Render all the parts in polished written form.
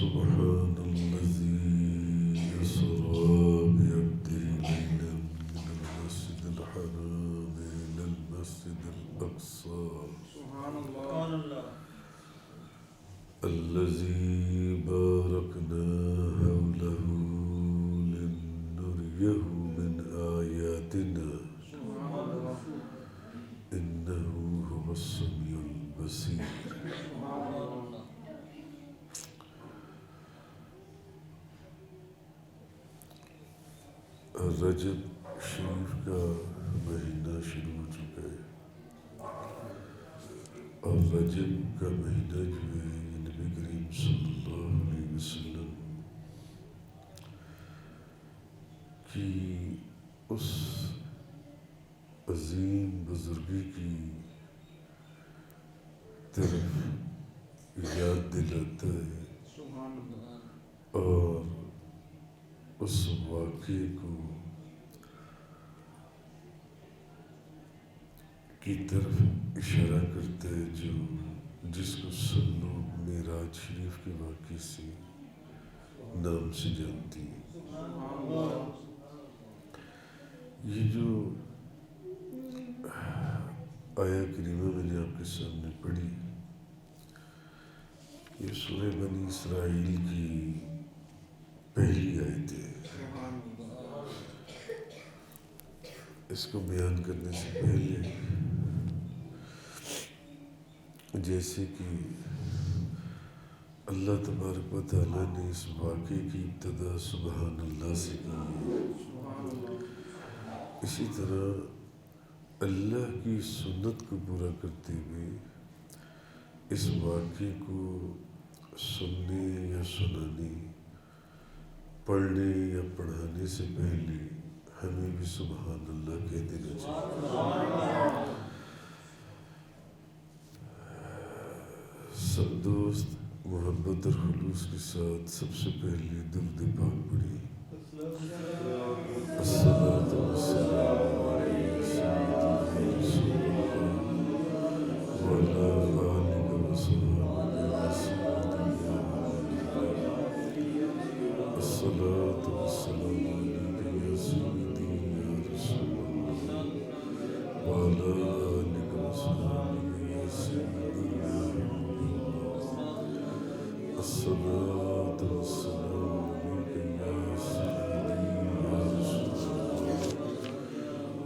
سبحان الذي أسرى بعبده ليلا من المسجد الحرام إلى المسجد الأقصى الذي باركنا حوله لنريه من آياتنا إنه هو السميع البصير. رجب شریف کا مہینہ شروع ہو چکا ہے اور رجب کا مہینہ جو ہے نبی کریم صلی اللہ علیہ وسلم کی اس عظیم بزرگی کی طرف یاد دلاتا ہے اور اس واقعے کی طرف اشارہ کرتا ہے جس کو سب لوگ معراج شریف کے واقعے سے نام سے جانتی ہیں. یہ جو آیا کریمہ میں نے آپ کے سامنے پڑھی، یہ سورہ بنی اسرائیل کی پہلی آیت ہے. اس کو بیان کرنے سے پہلے جیسے کہ اللہ تبارک و تعالیٰ نے اس واقعے کی ابتدا سبحان اللہ سے کی ہے، اسی طرح اللہ کی سنت کو پورا کرتے ہوئے اس واقعے کو سننے یا سنانے، پڑھنے یا پڑھانے سے پہلے ہمیں بھی سبحان اللہ کہہ دینا چاہیے. سب دوست محبت اور خلوص کے ساتھ سب سے پہلے درود پاک پڑھی. الصلاۃ والسلام علی سیدنا رسول اللہ وعلی آلہ وصحبہ وسلم. الصلاۃ والسلام علیک یا سیدی یا رسول اللہ وعلی آلہ وصحبہ یا سیدی یا حبیب اللہ. الصلاۃ والسلام علیک یا سیدی یا رسول اللہ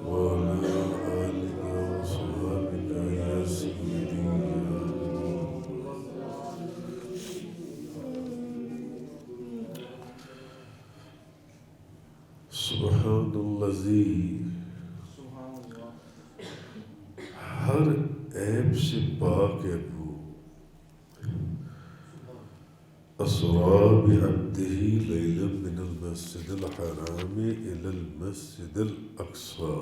وعلی آلہ وصحبہ یا سیدی یا حبیب اللہ. سبحان الذی، ہر عیب سے پاک ہے وہ، اسریٰ بعبدہ لیلا من المسجد الحرام الی المسجد الاقصی.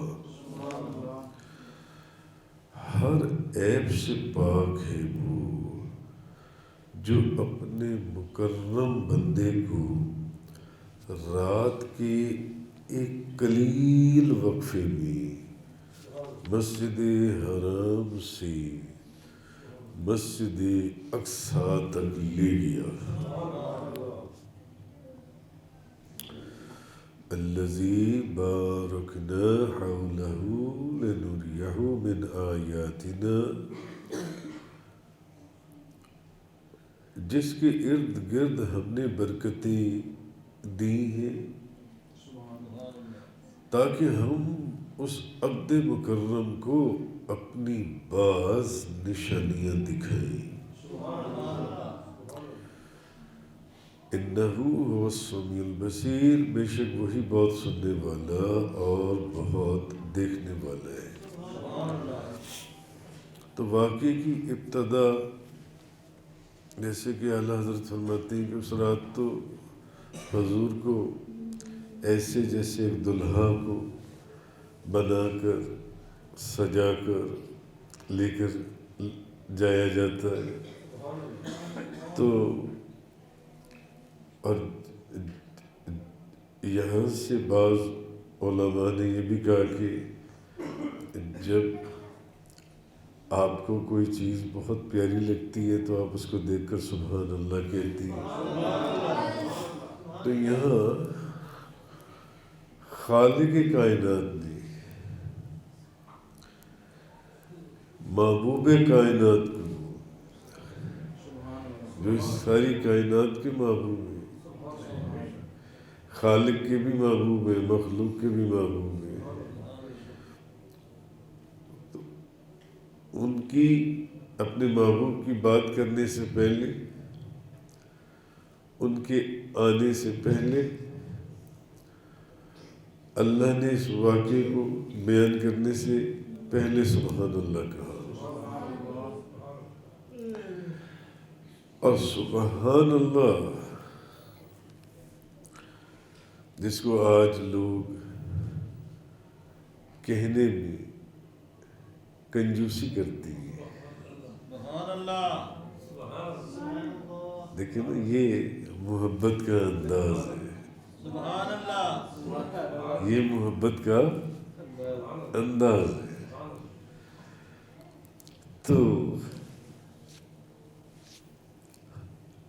ہر عیب سے پاک ہے وہ جو اپنے مکرم بندے کو رات کے ایک قلیل وقفے میں مسجد حرام سے مسجد اقصی تک لے گیا. الذی بارکنا حولہ لنریہ من آیاتنا، جس کے ارد گرد ہم نے برکتیں دی ہیں تاکہ ہم اس عبد مکرم کو اپنی بعض نشانیاں دکھائیں. انہ هو السمیع البصیر، بے شک وہی بہت سننے والا اور بہت دیکھنے والا ہے. تو واقعے کی ابتدا جیسے کہ اعلیٰ حضرت فرماتے ہیں کہ اس رات تو حضور کو ایسے جیسے ایک دلہا کو بنا کر سجا کر لے کر جایا جاتا ہے. تو اور یہاں سے بعض علماء نے یہ بھی کہا کہ جب آپ کو کوئی چیز بہت پیاری لگتی ہے تو آپ اس کو دیکھ کر سبحان اللہ کہتی ہیں. تو یہاں خالق کائنات نے محبوب کائنات کو، جو اس ساری کائنات کے محبوب ہیں، خالق کے بھی محبوب ہیں، مخلوق کے بھی محبوب ہیں، تو ان کی اپنے محبوب کی بات کرنے سے پہلے، ان کے آنے سے پہلے اللہ نے اس واقعے کو بیان کرنے سے پہلے سبحان اللہ کہا. اور سبحان اللہ جس کو آج لوگ کہنے میں کنجوسی کرتی ہیں، دیکھیں نا، یہ محبت کا انداز ہے. یہ محبت کا انداز ہے. تو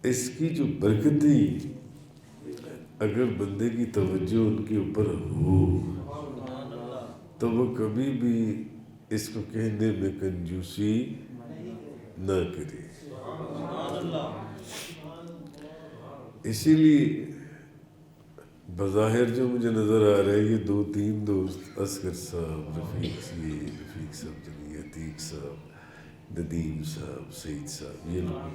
اس کی جو برکتیں اگر بندے کی توجہ ان کے اوپر ہو تو وہ کبھی بھی اس کو کہنے میں کنجوسی نہ کرے. اسی لیے بظاہر جو مجھے نظر آ رہا ہے، یہ 2-3 دوست، اصغر صاحب، رفیق صاحب جنی، عتیق صاحب، ندیم صاحب، سعید صاحب، یہ لوگ،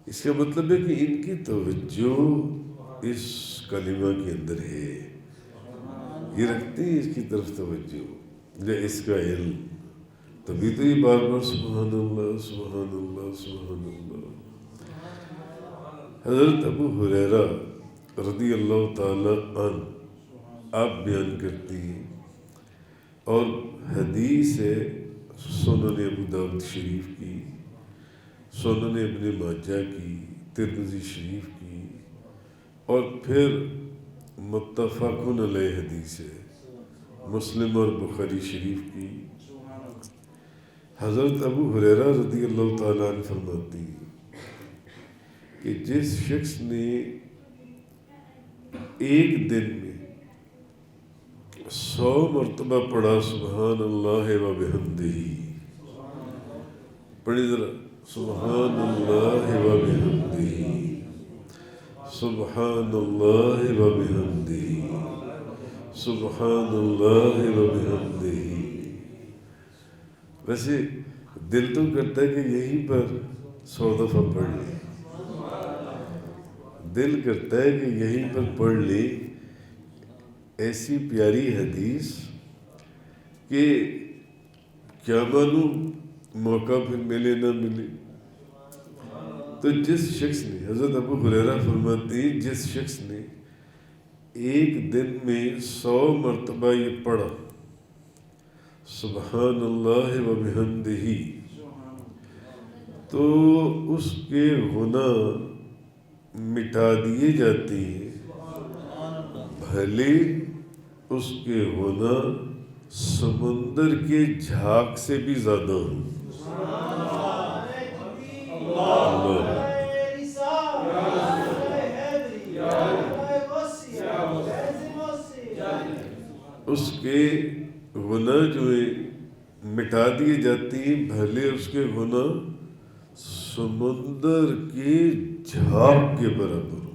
اس کا مطلب ہے کہ ان کی توجہ اس کلمہ کے اندر ہے، یہ رکھتے ہیں اس کی طرف توجہ، یا اس کا علم. تبھی تو یہ بار بار سبحان اللہ سبحان اللہ سبحان اللہ. حضرت ابو ہریرہ رضی اللہ تعالی عنہ آپ بیان کرتی ہیں، اور حدیث ہے سنن ابو داؤد شریف کی، سنن ابن ماجہ کی، ترمذی شریف کی، اور پھر متفق علیہ حدیث ہے مسلم اور بخاری شریف کی. حضرت ابو ہریرہ رضی اللہ تعالیٰ عنہ فرماتی ہیں کہ جس شخص نے ایک دن میں 100 مرتبہ پڑھا سبحان اللہ و بحمدہ، پڑھی ذرا، سبحان اللہ و بحمدہ، سبحان اللہ و بحمدہ، سبحان اللہ و بحمدہ. ویسے دل تو کرتا ہے کہ یہیں پر 100 دفعہ پڑھ لیں، دل کرتا ہے کہ یہیں پر پڑھ لیں. ایسی پیاری حدیث کہ کیا معلوم موقع پھر ملے نہ ملے. تو جس شخص نے، حضرت ابو ہریرہ فرماتے ہیں، جس شخص نے ایک دن میں 100 مرتبہ یہ پڑھا سبحان اللہ و بحمدہ، تو اس کے گناہ مٹا دیے جاتے ہیں، بھلے اس کے گناہ سمندر کے جھاگ سے بھی زیادہ ہوں. اس کے گناہ جو ہے مٹا دیے جاتے ہیں، بھلے اس کے گناہ سمندر کے جھاگ کے برابر ہوں.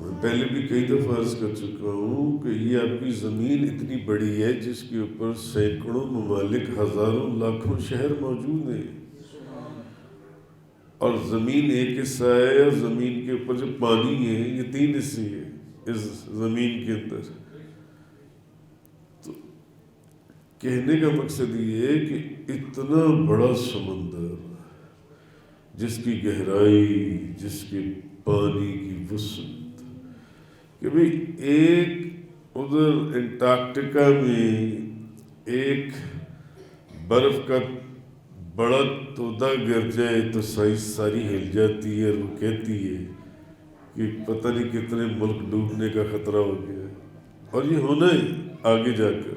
میں پہلے بھی کئی دفعہ عرض کر چکا ہوں کہ یہ آپ کی زمین اتنی بڑی ہے جس کے اوپر سینکڑوں ممالک، ہزاروں لاکھوں شہر موجود ہیں، اور زمین ایک حصہ ہے، اور زمین کے اوپر جو پانی ہے یہ 3 حصے ہیں اس زمین کے اندر. تو کہنے کا مقصد یہ ہے کہ اتنا بڑا سمندر جس کی گہرائی، جس کے پانی کی وسعت، کہ بھئی ایک ادھر انٹارکٹیکا میں ایک برف کا بڑا تودہ گر جائے تو ساری ہل جاتی ہے، اور وہ کہتی ہے کہ پتہ نہیں کتنے ملک ڈوبنے کا خطرہ ہو گیا. اور یہ ہونا ہے آگے جا کر.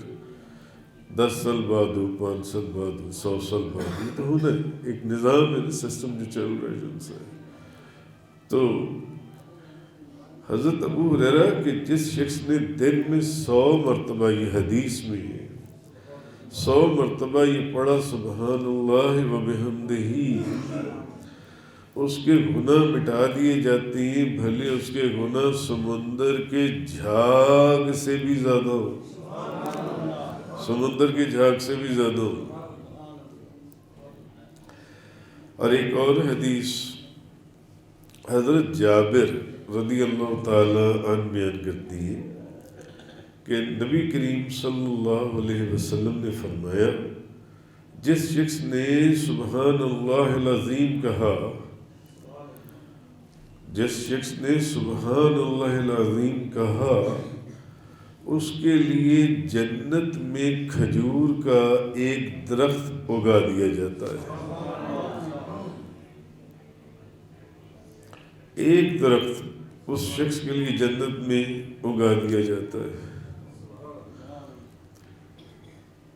10 سال بعد ہو، 5 سال بعد ہو، 100 سال بعد ہو، تو ہونا ہے، ایک نظام ہے، سسٹم جو چل رہا ہے جن سے. تو حضرت ابو ہریرہ کہ جس شخص نے دن میں 100 مرتبہ، یہ حدیث میں ہے، 100 مرتبہ یہ پڑھا سبحان اللہ و بحمدہ، اس کے گناہ مٹا دیے جاتے ہیں، بھلے اس کے گناہ سمندر کے جھاگ سے بھی زیادہ ہو، سمندر کے جھاگ سے بھی زیادہ ہو. اور ایک اور حدیث حضرت جابر رضی اللہ تعالی عنہ بیان کرتی ہے کہ نبی کریم صلی اللہ علیہ وسلم نے فرمایا، جس شخص نے سبحان اللہ العظیم کہا، جس شخص نے سبحان اللہ العظیم کہا، اس کے لیے جنت میں کھجور کا ایک درخت اگا دیا جاتا ہے. ایک درخت اس شخص کے لیے جنت میں اگا دیا جاتا ہے.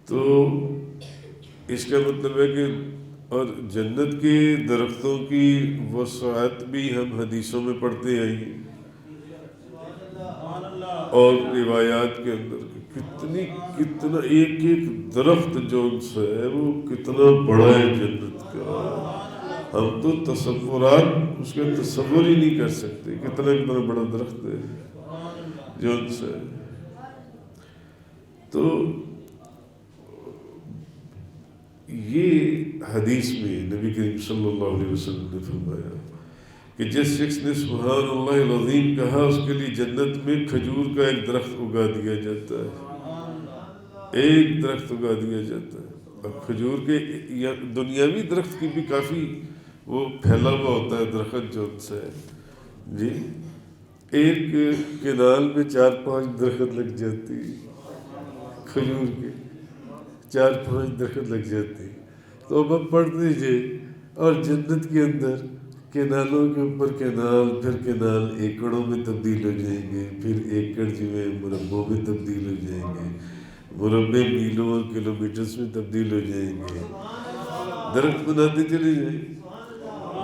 تو اس کا مطلب ہے کہ اور جنت کے درختوں کی وسعت بھی ہم حدیثوں میں پڑھتے ہیں اور روایات کے اندر کتنا ایک ایک درخت جو ہے وہ کتنا بڑا ہے جنت کا، ہم تو تصورات اس کا تصور ہی نہیں کر سکتے، کتنا بڑا درخت ہے جو سے. تو یہ حدیث میں نبی کریم صلی اللہ علیہ وسلم نے فرمایا کہ جس شخص نے سبحان اللہ العظیم کہا، اس کے لیے جنت میں کھجور کا ایک درخت اگا دیا جاتا ہے، ایک درخت اگا دیا جاتا ہے. اب کھجور کے دنیاوی درخت کی بھی کافی وہ پھیلا ہوا ہوتا ہے درخت جو سے جی، ایک کنال میں 4-5 درخت لگ جاتی، کھجور کے 4-5 درخت لگ جاتی. تو اب آپ پڑھ دیجئے، اور جنت کے اندر کینالوں کے اوپر کینال، پھر کینال ایکڑوں میں تبدیل ہو جائیں گے، پھر ایکڑ جو ہے مربعوں میں تبدیل ہو جائیں گے، مربع میلوں اور کلومیٹرز میں تبدیل ہو جائیں گے، درخت بناتے چلے جائیں.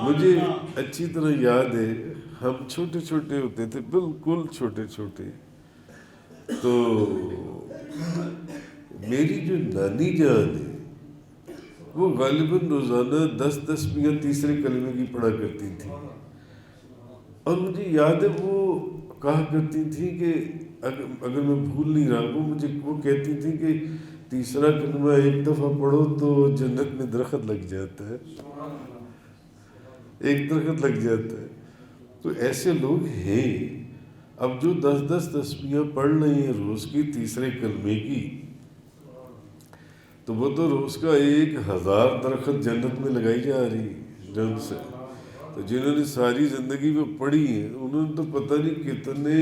مجھے اچھی طرح یاد ہے، ہم چھوٹے چھوٹے ہوتے تھے، بالکل چھوٹے چھوٹے. تو میری جو نانی جان ہے وہ غالباً روزانہ 10 میاں تیسرے کلمے کی پڑھا کرتی تھی، اور مجھے یاد ہے وہ کہا کرتی تھی کہ اگر میں بھول نہیں رہا، وہ کہتی تھی کہ تیسرا کلمہ ایک دفعہ پڑھو تو جنت میں درخت لگ جاتا ہے، ایک درخت لگ جاتا ہے. تو ایسے لوگ ہیں اب جو 10 تسبیحاں پڑھ رہے ہیں روز کی تیسرے کلمے کی، تو وہ تو روز کا 1000 درخت جنت میں لگائی جا رہی جن سے. تو جنہوں نے ساری زندگی کو پڑھی ہے انہوں نے تو پتہ نہیں کتنے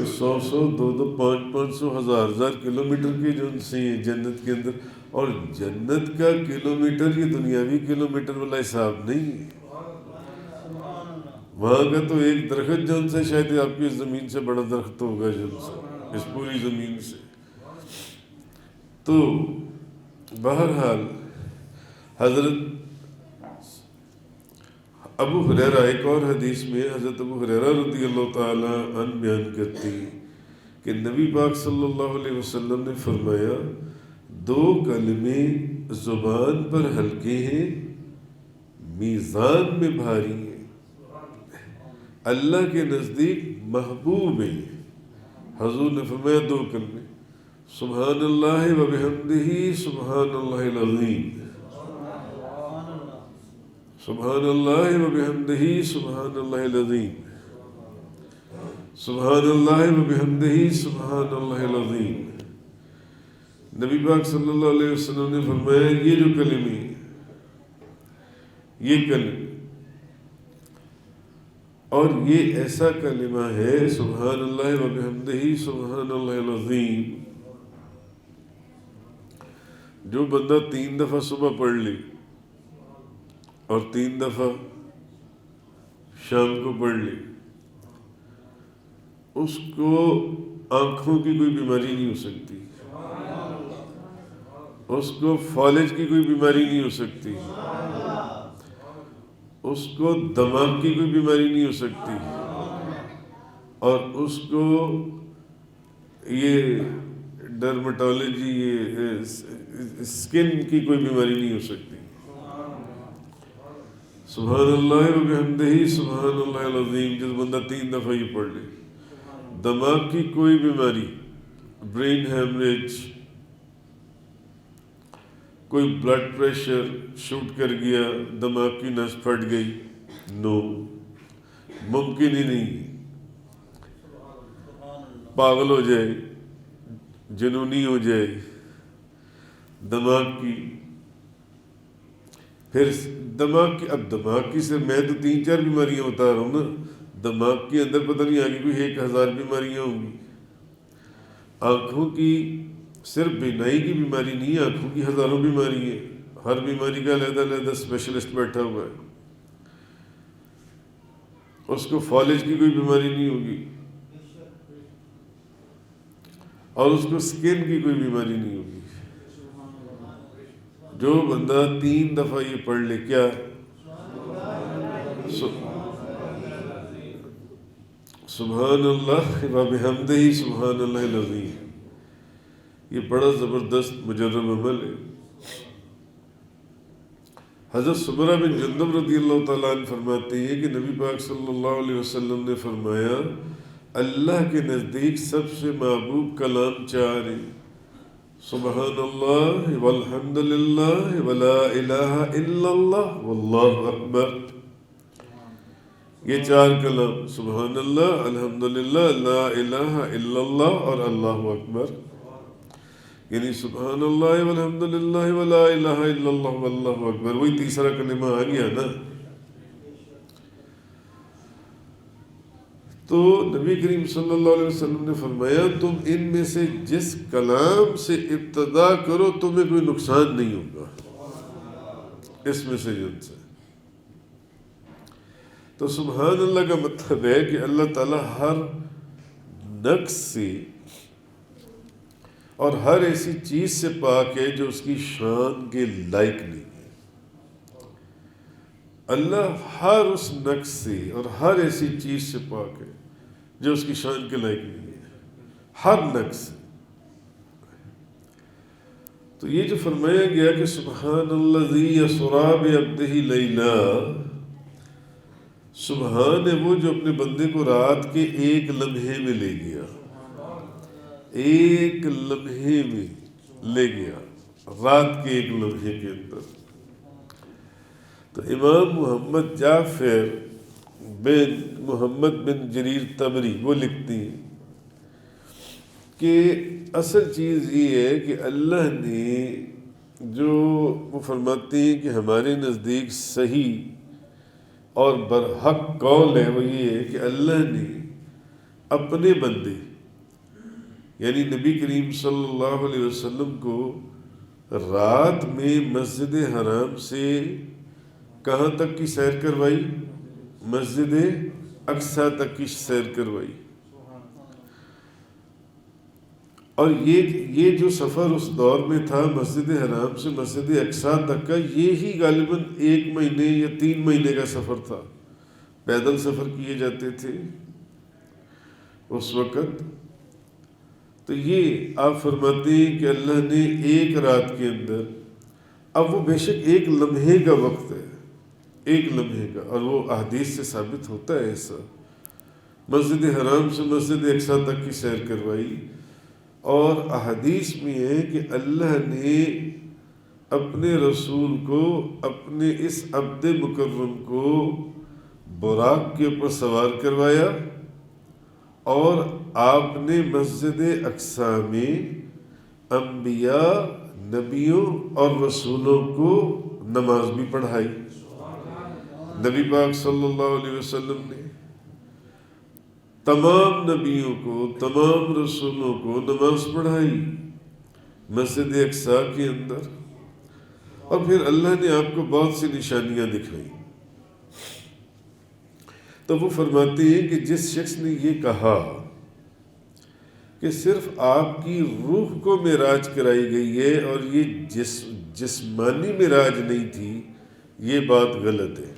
100 200 500 1000 کلومیٹر کے جو سے ہیں جنت کے اندر. اور جنت کا کلومیٹر یہ دنیاوی کلومیٹر والا حساب نہیں ہے، وہاں کا تو ایک درخت جن سے شاید آپ کی زمین سے بڑا درخت ہوگا جن سے، اس پوری زمین سے. تو بہرحال حضرت ابو ہریرہ ایک اور حدیث میں حضرت ابو ہریرہ رضی اللہ تعالی عنہ بیان کرتی کہ نبی پاک صلی اللہ علیہ وسلم نے فرمایا، 2 کلمے زبان پر ہلکے ہیں، میزان میں بھاری ہیں، اللہ کے نزدیک محبوب ہیں. حضور نے فرمایا 2 کلمے، سبحان اللہ و بحمدہ سبحان اللہ العظیم، سبحان اللہ و بحمدہ سبحان اللہ العظیم، سبحان اللہ و بحمدہ سبحان اللہ العظیم. نبی پاک صلی اللہ علیہ وسلم نے فرمایا یہ جو کلمے، یہ کلمے، اور یہ ایسا کلمہ ہے سبحان اللہ و بحمدہ سبحان اللہ العظیم، جو بندہ 3 دفعہ صبح پڑھ لی اور 3 دفعہ شام کو پڑھ لی، اس کو آنکھوں کی کوئی بیماری نہیں ہو سکتی، اس کو فالج کی کوئی بیماری نہیں ہو سکتی، اس کو دماغ کی کوئی بیماری نہیں ہو سکتی، اور اس کو یہ ڈرمٹالوجی، یہ اسکن کی کوئی بیماری نہیں ہو سکتی۔ سبحان اللہ و بحمدہ سبحان اللہ العظیم، جس بندہ 3 دفعہ یہ پڑھ لے، دماغ کی کوئی بیماری، برین ہیمریج، کوئی بلڈ پریشر شوٹ کر گیا، دماغ کی نس پھٹ گئی، نو، ممکن ہی نہیں، پاگل ہو جائے، جنونی ہو جائے دماغ کی، پھر دماغ کی، اب دماغ کی سے میں تو 3-4 بیماریاں بتا رہا ہوں نا، دماغ کے اندر پتہ نہیں آگے کوئی 1000 بیماریاں ہوں گی۔ آنکھوں کی صرف بینائی کی بیماری نہیں، آنکھوں کی ہزاروں بیماری ہیں، ہر بیماری کا علیحدہ علیحدہ اسپیشلسٹ بیٹھا ہوا ہے، اس کو فالج کی کوئی بیماری نہیں ہوگی، اور اس کو سکن کی کوئی بیماری نہیں ہوگی۔ جو بندہ 3 دفعہ یہ پڑھ لے، کیا سبحان اللہ و بحمدہ سبحان اللہ العظیم، یہ بڑا زبردست مجرب عمل ہے۔ حضرت سمرہ بن جندب رضی اللہ تعالیٰ عنہ فرماتے ہیں کہ نبی پاک صلی اللہ علیہ وسلم نے فرمایا، اللہ کے نزدیک سب سے محبوب کلام 4 ہیں، سبحان اللہ والحمد للہ ولا الہ الا اللہ واللہ اکبر۔ یہ 4 کلام، سبحان اللہ، الحمدللہ، لا الہ الا اللہ اور اللہ اکبر، یعنی سبحان اللہ والحمدللہ ولا الہ الا اللہ واللہ اکبر، وہی تیسرا کلمہ آ گیا نا۔ تو نبی کریم صلی اللہ علیہ وسلم نے فرمایا، تم ان میں سے جس کلام سے ابتدا کرو تمہیں کوئی نقصان نہیں ہوگا، اس میں سے جن سے۔ تو سبحان اللہ کا مطلب ہے کہ اللہ تعالیٰ ہر نقص سے اور ہر ایسی چیز سے پاک ہے جو اس کی شان کے لائق نہیں ہے۔ اللہ ہر اس نقص سے اور ہر ایسی چیز سے پاک ہے جو اس کی شان کے لائق نہیں ہے، ہر نقص سے۔ تو یہ جو فرمایا گیا کہ سبحان الذی یسریٰ بعبدہ لیلا، سبحان ہے وہ جو اپنے بندے کو رات کے 1 لمحے میں لے گیا، 1 لمحے میں لے گیا، رات کے 1 لمحے کے اندر۔ تو امام محمد جعفر بن محمد بن جریر طبری وہ لکھتی ہیں کہ اصل چیز یہ ہے کہ اللہ نے جو، وہ فرماتے ہیں کہ ہمارے نزدیک صحیح اور برحق قول ہے، وہ یہ ہے کہ اللہ نے اپنے بندے یعنی نبی کریم صلی اللہ علیہ وسلم کو رات میں مسجد حرام سے کہاں تک کی سیر کروائی؟ مسجد اقصیٰ تک کی سیر کروائی، اور یہ جو سفر اس دور میں تھا مسجد حرام سے مسجد اقصیٰ تک کا، یہی غالباً 1 مہینے یا 3 مہینے کا سفر تھا، پیدل سفر کیے جاتے تھے اس وقت۔ تو یہ آپ فرماتے ہیں کہ اللہ نے 1 رات کے اندر، اب وہ بے شک 1 لمحے کا وقت ہے، 1 لمحے کا، اور وہ احادیث سے ثابت ہوتا ہے ایسا، مسجد حرام سے مسجد اقصیٰ تک کی سیر کروائی، اور احادیث میں ہے کہ اللہ نے اپنے رسول کو، اپنے اس عبد مکرم کو براق کے اوپر سوار کروایا، اور آپ نے مسجد اقصیٰ میں انبیاء، نبیوں اور رسولوں کو نماز بھی پڑھائی۔ نبی پاک صلی اللہ علیہ وسلم نے تمام نبیوں کو، تمام رسولوں کو نماز پڑھائی مسجد اقصیٰ کے اندر، اور پھر اللہ نے آپ کو بہت سی نشانیاں دکھائیں۔ تو وہ فرماتے ہیں کہ جس شخص نے یہ کہا کہ صرف آپ کی روح کو معراج کرائی گئی ہے اور یہ جسمانی معراج نہیں تھی، یہ بات غلط ہے،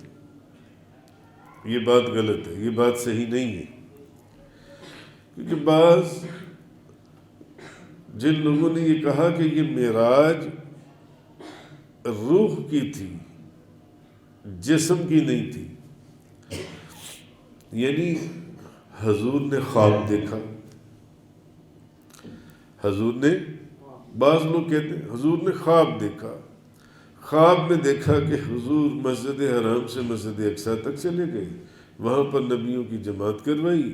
یہ بات غلط ہے، یہ بات صحیح نہیں ہے۔ کیونکہ بعض جن لوگوں نے یہ کہا کہ یہ معراج روح کی تھی، جسم کی نہیں تھی، یعنی حضور نے خواب دیکھا، حضور نے، بعض لوگ کہتے ہیں حضور نے خواب دیکھا، خواب میں دیکھا کہ حضور مسجد حرام سے مسجد اقصیٰ تک چلے گئے، وہاں پر نبیوں کی جماعت کروائی،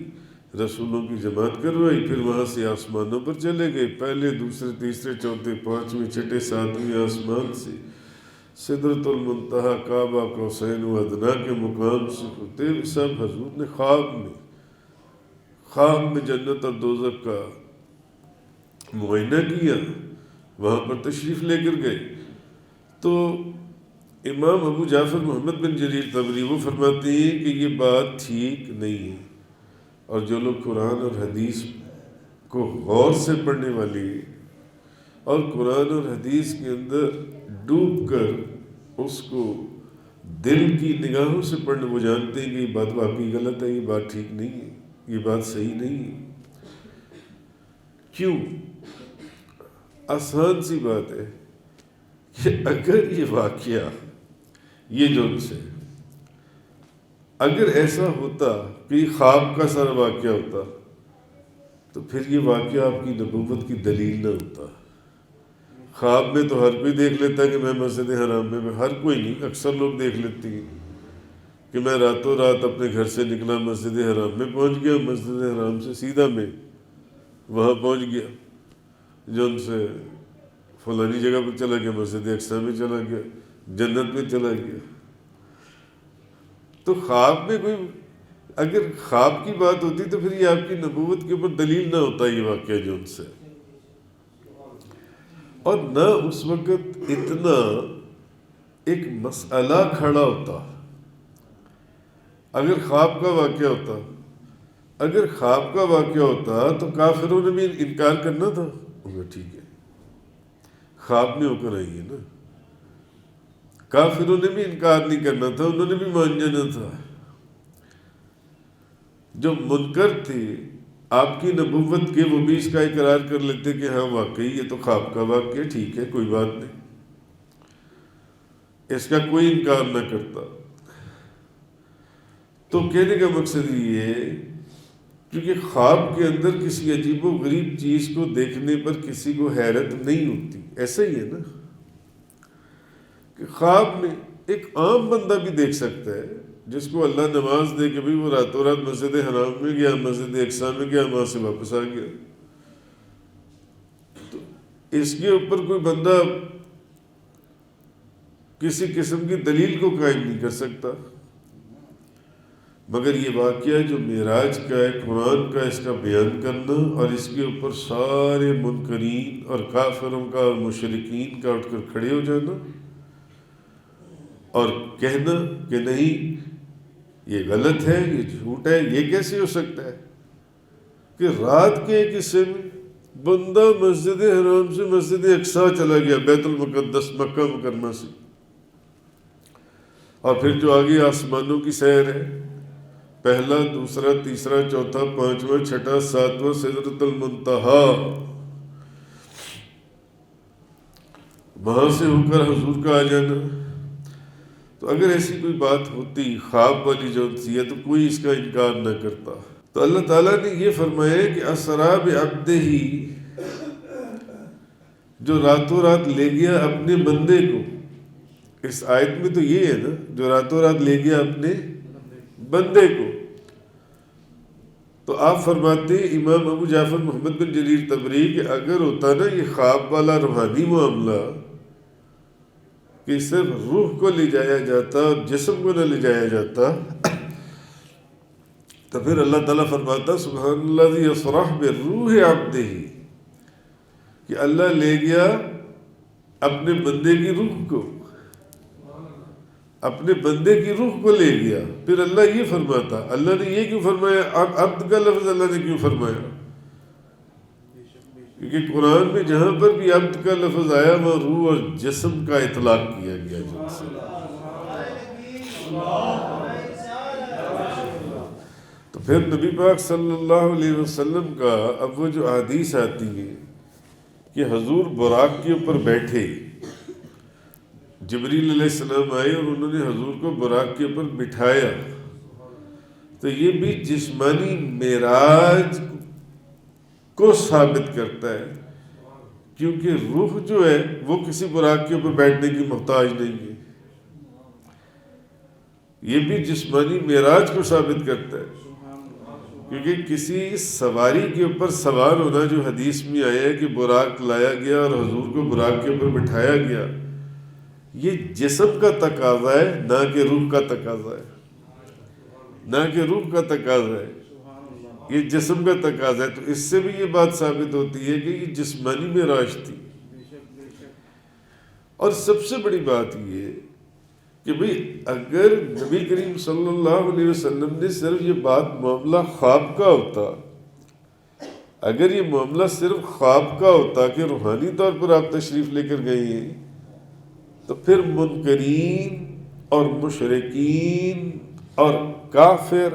رسولوں کی جماعت کروائی، پھر وہاں سے آسمانوں پر چلے گئے، پہلے دوسرے تیسرے چوتھے پانچویں چھٹے ساتویں آسمان سے سدرۃ المنتہا کعبہ قوسین و ادنیٰ کے مقام سے ہوتے ہوئے سب حضور نے خواب میں جنت اور دوزخ کا معائنہ کیا، وہاں پر تشریف لے کر گئے۔ تو امام ابو جعفر محمد بن جریر طبری وہ فرماتے ہیں کہ یہ بات ٹھیک نہیں ہے، اور جو لوگ قرآن اور حدیث کو غور سے پڑھنے والے اور قرآن اور حدیث کے اندر ڈوب کر اس کو دل کی نگاہوں سے پڑھنے، وہ جانتے ہیں کہ یہ بات واقعی غلط ہے، یہ بات ٹھیک نہیں ہے، یہ بات صحیح نہیں ہے۔ کیوں؟ آسان سی بات ہے کہ اگر یہ واقعہ، یہ جو سے اگر ایسا ہوتا کہ یہ خواب کا سارا واقعہ ہوتا تو پھر یہ واقعہ آپ کی نبوت کی دلیل نہ ہوتا۔ خواب میں تو ہر کوئی دیکھ لیتا ہے کہ میں مسجد حرام میں، ہر کوئی نہیں، اکثر لوگ دیکھ لیتے ہیں کہ میں راتوں رات اپنے گھر سے نکلا، مسجد حرام میں پہنچ گیا، مسجد حرام سے سیدھا میں وہاں پہنچ گیا، جو ان سے فلانی جگہ پر چلا گیا، مسجد اقصیٰ میں چلا گیا، جنت میں چلا گیا۔ تو خواب میں کوئی، اگر خواب کی بات ہوتی تو پھر یہ آپ کی نبوت کے اوپر دلیل نہ ہوتا یہ واقعہ جو ان سے، اور نہ اس وقت اتنا ایک مسئلہ کھڑا ہوتا۔ اگر خواب کا واقعہ ہوتا، اگر خواب کا واقعہ ہوتا تو کافروں نے بھی انکار کرنا تھا، ٹھیک ہے خواب میں ہو کر آئی ہے نا، کافروں نے بھی انکار نہیں کرنا تھا، انہوں نے بھی مان جانا تھا۔ جو منکر تھے آپ کی نبوت کے، وہ بھی اس کا اقرار کر لیتے کہ ہاں واقعی یہ تو خواب کا واقعہ، ٹھیک ہے کوئی بات نہیں، اس کا کوئی انکار نہ کرتا۔ تو کہنے کا مقصد یہ ہے کیونکہ خواب کے اندر کسی عجیب و غریب چیز کو دیکھنے پر کسی کو حیرت نہیں ہوتی، ایسا ہی ہے نا کہ خواب میں ایک عام بندہ بھی دیکھ سکتا ہے، جس کو اللہ نماز دے کہ بھی وہ راتوں رات مسجد حرام میں گیا، مسجد اقصیٰ میں گیا، وہاں سے واپس آ گیا، تو اس کے اوپر کوئی بندہ کسی قسم کی دلیل کو قائم نہیں کر سکتا۔ مگر یہ واقعہ جو معراج کا ہے، قرآن کا، اس کا بیان کرنا اور اس کے اوپر سارے منکرین اور کافروں کا اور مشرکین کا اٹھ کر کھڑے ہو جانا اور کہنا کہ نہیں یہ غلط ہے، یہ جھوٹ ہے، یہ کیسے ہو سکتا ہے کہ رات کے ایک حصے میں بندہ مسجد حرام سے مسجد اقصیٰ چلا گیا، بیت المقدس مکہ مکرمہ سے، اور پھر جو آگے آسمانوں کی سیر ہے، پہلا، دوسرا، تیسرا، چوتھا، پانچواں، چھٹا، ساتواں، سدرۃ المنتہا، وہاں سے ہو کر حضور کا آ جانا۔ تو اگر ایسی کوئی بات ہوتی خواب والی جو تھی تو کوئی اس کا انکار نہ کرتا۔ تو اللہ تعالیٰ نے یہ فرمایا کہ اسریٰ بعبدہ، جو راتوں رات لے گیا اپنے بندے کو، اس آیت میں تو یہ ہے نا، جو راتوں رات لے گیا اپنے بندے کو۔ تو آپ فرماتے ہیں امام ابو جعفر محمد بن جریر طبری کہ اگر ہوتا نا یہ خواب والا روحانی معاملہ کہ صرف روح کو لے جایا جاتا اور جسم کو نہ لے جایا جاتا، تو پھر اللہ تعالیٰ فرماتا سبحان الذی اسریٰ بروح عبدہ، کہ اللہ لے گیا اپنے بندے کی روح کو، اپنے بندے کی روح کو لے گیا۔ پھر اللہ یہ فرماتا، اللہ نے یہ کیوں فرمایا، اب عبد کا لفظ اللہ نے کیوں فرمایا؟ کیونکہ قرآن میں جہاں پر بھی عبد کا لفظ آیا وہاں روح اور جسم کا اطلاق کیا گیا جن سے. تو پھر نبی پاک صلی اللہ علیہ وسلم کا اب وہ جو احادیث آتی ہے کہ حضور براق کے اوپر بیٹھے، جبریل علیہ السلام آئے اور انہوں نے حضور کو براق کے اوپر بٹھایا، تو یہ بھی جسمانی معراج کو ثابت کرتا ہے، کیونکہ روح جو ہے وہ کسی براق کے اوپر بیٹھنے کی محتاج نہیں ہے. یہ بھی جسمانی معراج کو ثابت کرتا ہے، کیونکہ کسی سواری کے اوپر سوار ہونا جو حدیث میں آیا ہے کہ براق لایا گیا اور حضور کو براق کے اوپر بٹھایا گیا، یہ جسم کا تقاضا ہے نہ کہ روح کا تقاضا ہے، نہ کہ روح کا تقاضا ہے، یہ جسم کا تقاضا ہے. تو اس سے بھی یہ بات ثابت ہوتی ہے کہ یہ جسمانی معراج تھی. اور سب سے بڑی بات یہ کہ بھئی اگر نبی کریم صلی اللہ علیہ وسلم نے صرف یہ بات معاملہ خواب کا ہوتا، اگر یہ معاملہ صرف خواب کا ہوتا کہ روحانی طور پر آپ تشریف لے کر گئے ہیں، تو پھر منکرین اور مشرکین اور کافر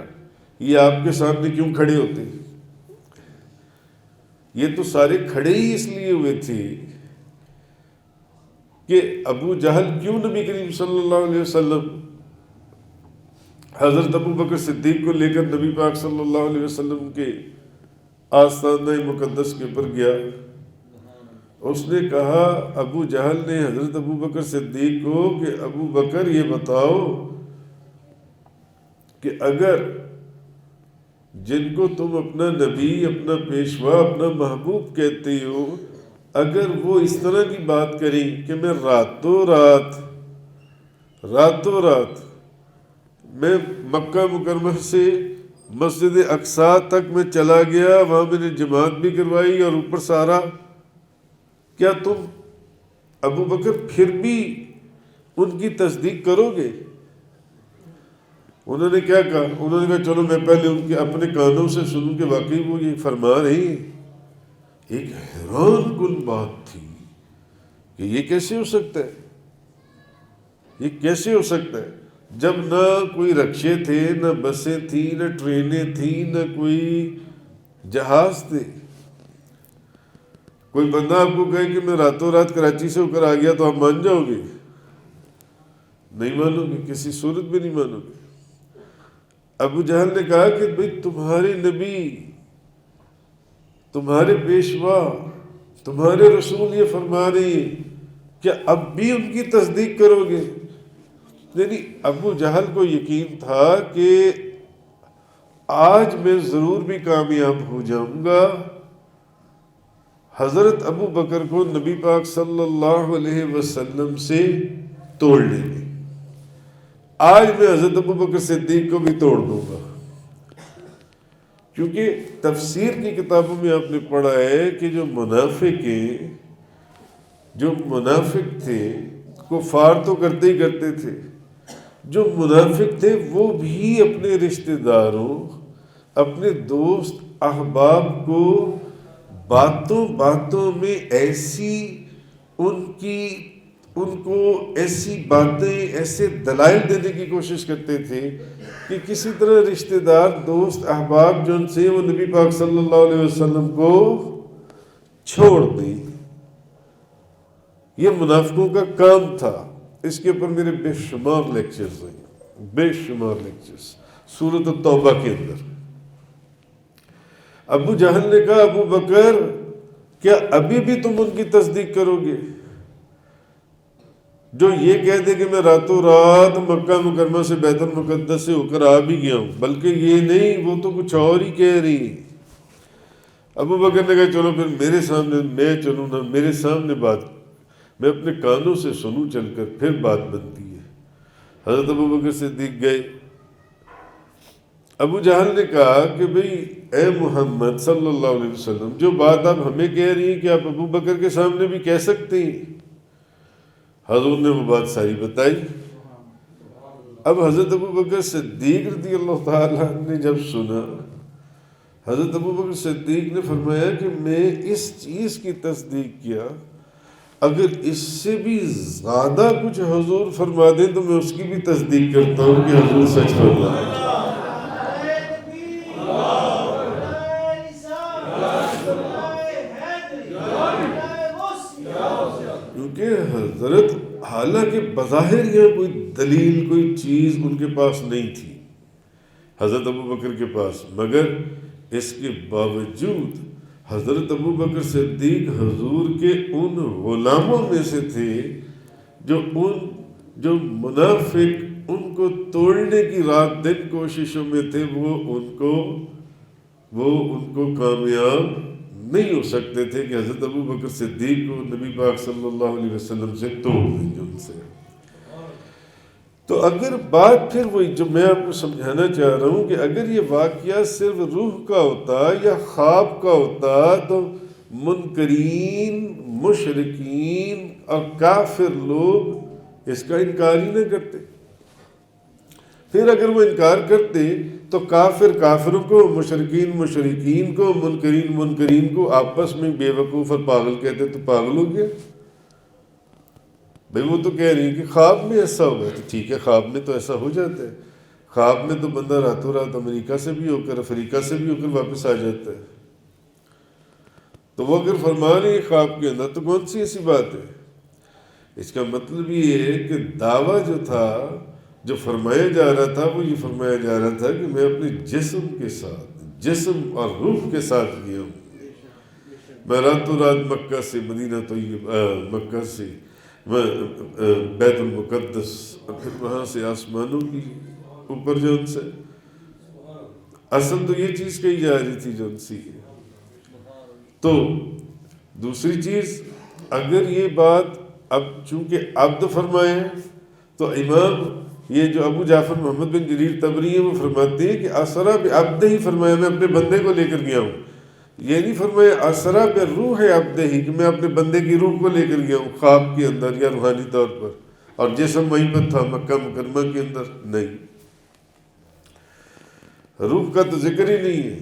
یہ آپ کے سامنے کیوں کھڑے ہوتے؟ یہ تو سارے کھڑے ہی اس لیے ہوئے تھے کہ ابو جہل کیوں نبی کریم صلی اللہ علیہ وسلم حضرت ابو بکر صدیق کو لے کر نبی پاک صلی اللہ علیہ وسلم کے آستانہ مقدس کے اوپر گیا. اس نے کہا، ابو جہل نے حضرت ابو بکر صدیق کو کہ ابو بکر یہ بتاؤ کہ اگر جن کو تم اپنا نبی، اپنا پیشوا، اپنا محبوب کہتے ہو، اگر وہ اس طرح کی بات کریں کہ میں راتوں رات میں مکہ مکرمہ سے مسجد اقصیٰ تک میں چلا گیا، وہاں میں نے جماعت بھی کروائی اور اوپر سارا، کیا تم ابو بکر پھر بھی ان کی تصدیق کرو گے؟ انہوں نے کیا کہا؟ انہوں نے کہا چلو میں پہلے ان کے اپنے کانوں سے سنوں کہ واقعی وہ یہ فرما رہی ہیں. ایک حیران کن بات تھی کہ یہ کیسے ہو سکتا ہے، یہ کیسے ہو سکتا ہے جب نہ کوئی رکشے تھے، نہ بسیں تھیں، نہ ٹرینیں تھیں، نہ کوئی جہاز تھے. کوئی بندہ آپ کو کہے کہ میں راتوں رات کراچی سے ہو کر آ گیا تو آپ مان جاؤ گے؟ نہیں مانو گے، کسی صورت میں نہیں مانو گے. ابو جہل نے کہا کہ بھئی تمہارے نبی، تمہارے پیشوا، تمہارے رسول یہ فرما رہے ہیں، کیا اب بھی ان کی تصدیق کرو گے؟ یعنی ابو جہل کو یقین تھا کہ آج میں ضرور بھی کامیاب ہو جاؤں گا، حضرت ابو بکر کو نبی پاک صلی اللہ علیہ وسلم سے توڑ لیں گے، آج میں حضرت ابو بکر صدیق کو بھی توڑ دوں گا. کیونکہ تفسیر کی کتابوں میں آپ نے پڑھا ہے کہ جو منافق تھے، کفار تو کرتے ہی کرتے تھے، جو منافق تھے وہ بھی اپنے رشتہ داروں، اپنے دوست احباب کو باتوں میں ان کو ایسی باتیں، ایسے دلائل دینے کی کوشش کرتے تھے کہ کسی طرح رشتہ دار، دوست احباب جو ان سے وہ نبی پاک صلی اللہ علیہ وسلم کو چھوڑ دیں. یہ منافقوں کا کام تھا. اس کے اوپر میرے بے شمار لیکچرز ہیں، بے شمار لیکچرز سورۃ التوبہ کے اندر. ابو جہل نے کہا، ابو بکر کیا ابھی بھی تم ان کی تصدیق کرو گے جو یہ کہہ دے کہ میں راتوں رات مکہ مکرمہ سے بیت المقدس سے ہو کر آ بھی گیا ہوں، بلکہ یہ نہیں، وہ تو کچھ اور ہی کہہ رہی ہے. ابو بکر نے کہا چلو پھر میرے سامنے میں چلوں نا، میرے سامنے بات، میں اپنے کانوں سے سنوں چل کر، پھر بات بنتی ہے. حضرت ابو بکر صدیق گئے. ابو جہل نے کہا کہ بھئی اے محمد صلی اللہ علیہ وسلم، جو بات آپ ہمیں کہہ رہی ہیں کہ آپ ابو بکر کے سامنے بھی کہہ سکتے ہیں. حضور نے وہ بات ساری بتائی. اب حضرت ابو بکر صدیق رضی اللہ تعالیٰ نے جب سنا، حضرت ابوبکر صدیق نے فرمایا کہ میں اس چیز کی تصدیق کیا، اگر اس سے بھی زیادہ کچھ حضور فرما دیں تو میں اس کی بھی تصدیق کرتا ہوں کہ حضور سچ فرما رہے ہیں۔ کیونکہ حضرت حالانکہ بظاہر یہ کوئی دلیل کوئی چیز ان کے پاس نہیں تھی حضرت ابوبکر کے پاس، مگر اس کے باوجود حضرت ابوبکر صدیق حضور کے ان غلاموں میں سے تھے جو منافق ان کو توڑنے کی رات دن کوششوں میں تھے، وہ ان کو کامیاب نہیں ہو سکتے تھے کہ حضرت ابوبکر صدیق کو نبی پاک صلی اللہ علیہ وسلم سے توڑ دیں گے ان سے۔ تو اگر بات پھر وہی جو میں آپ کو سمجھانا چاہ رہا ہوں کہ اگر یہ واقعہ صرف روح کا ہوتا یا خواب کا ہوتا تو منکرین، مشرکین اور کافر لوگ اس کا انکار ہی نہ کرتے۔ پھر اگر وہ انکار کرتے تو کافر کافروں کو، مشرکین مشرکین کو، منکرین منکرین کو آپس میں بے وقوف اور پاگل کہتے تو پاگل ہو گیا۔ بھئی وہ تو کہہ رہی ہے کہ خواب میں ایسا ہوا ہے، تو ٹھیک ہے، خواب میں تو ایسا ہو جاتا ہے، خواب میں تو بندہ راتوں رات امریکہ سے بھی ہو کر افریقہ سے بھی ہو کر واپس آ جاتا ہے۔ تو وہ اگر فرما رہی ہے خواب کے اندر تو کون سی ایسی بات ہے؟ اس کا مطلب یہ ہے کہ دعویٰ جو تھا، جو فرمایا جا رہا تھا، وہ یہ فرمایا جا رہا تھا کہ میں اپنے جسم کے ساتھ، جسم اور روح کے ساتھ گیا ہوں، میں راتوں رات مکہ سے مدینہ طیبہ، مکہ سے بیت المقدس اور پھر وہاں سے آسمانوں کی اوپر جو ان سے اصل تو یہ چیز کہی جا رہی تھی جو ان سی ہے۔ تو دوسری چیز، اگر یہ بات اب چونکہ عبد فرمائے تو امام یہ جو ابو جعفر محمد بن جریر طبری ہیں وہ فرماتے ہیں کہ اسرا بعبدہ ہی فرمایا، میں اپنے بندے کو لے کر گیا ہوں، یہ نہیں فرمایا اسرا بروح عبدہ ہی کہ میں اپنے بندے کی روح کو لے کر گیا ہوں خواب کے اندر یا روحانی طور پر، اور جسم وہیں پر تھا مکہ مکرمہ کے اندر، نہیں، روح کا تو ذکر ہی نہیں ہے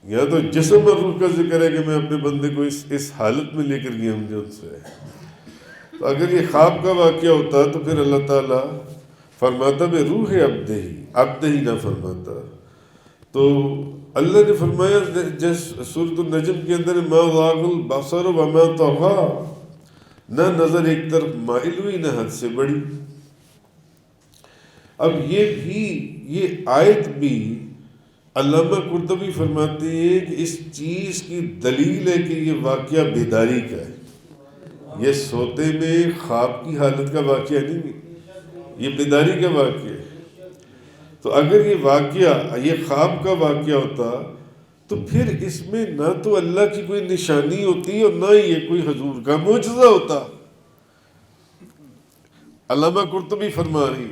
یہاں، تو جسم اور روح کا ذکر ہے کہ میں اپنے بندے کو اس حالت میں لے کر گیا ہوں جو ان سے ہے۔ تو اگر یہ خواب کا واقعہ ہوتا تو پھر اللہ تعالیٰ فرماتا بے روح عبدہ ہی نہ فرماتا۔ تو اللہ نے فرمایا جس سورۃ النجم کے اندر ما ذاغ البصر وما طغیٰ، نہ نظر ایک طرف مائل ہوئی نہ حد سے بڑی۔ اب یہ آیت بھی علامہ قرطبی فرماتے ہیں کہ اس چیز کی دلیل ہے کہ یہ واقعہ بیداری کا ہے، یہ سوتے میں خواب کی حالت کا واقعہ نہیں ہے، یہ بیداری کا واقعہ ہے۔ تو اگر یہ واقعہ، یہ خواب کا واقعہ ہوتا تو پھر اس میں نہ تو اللہ کی کوئی نشانی ہوتی اور نہ یہ کوئی حضور کا معجزہ ہوتا۔ علامہ قرطبی فرماتے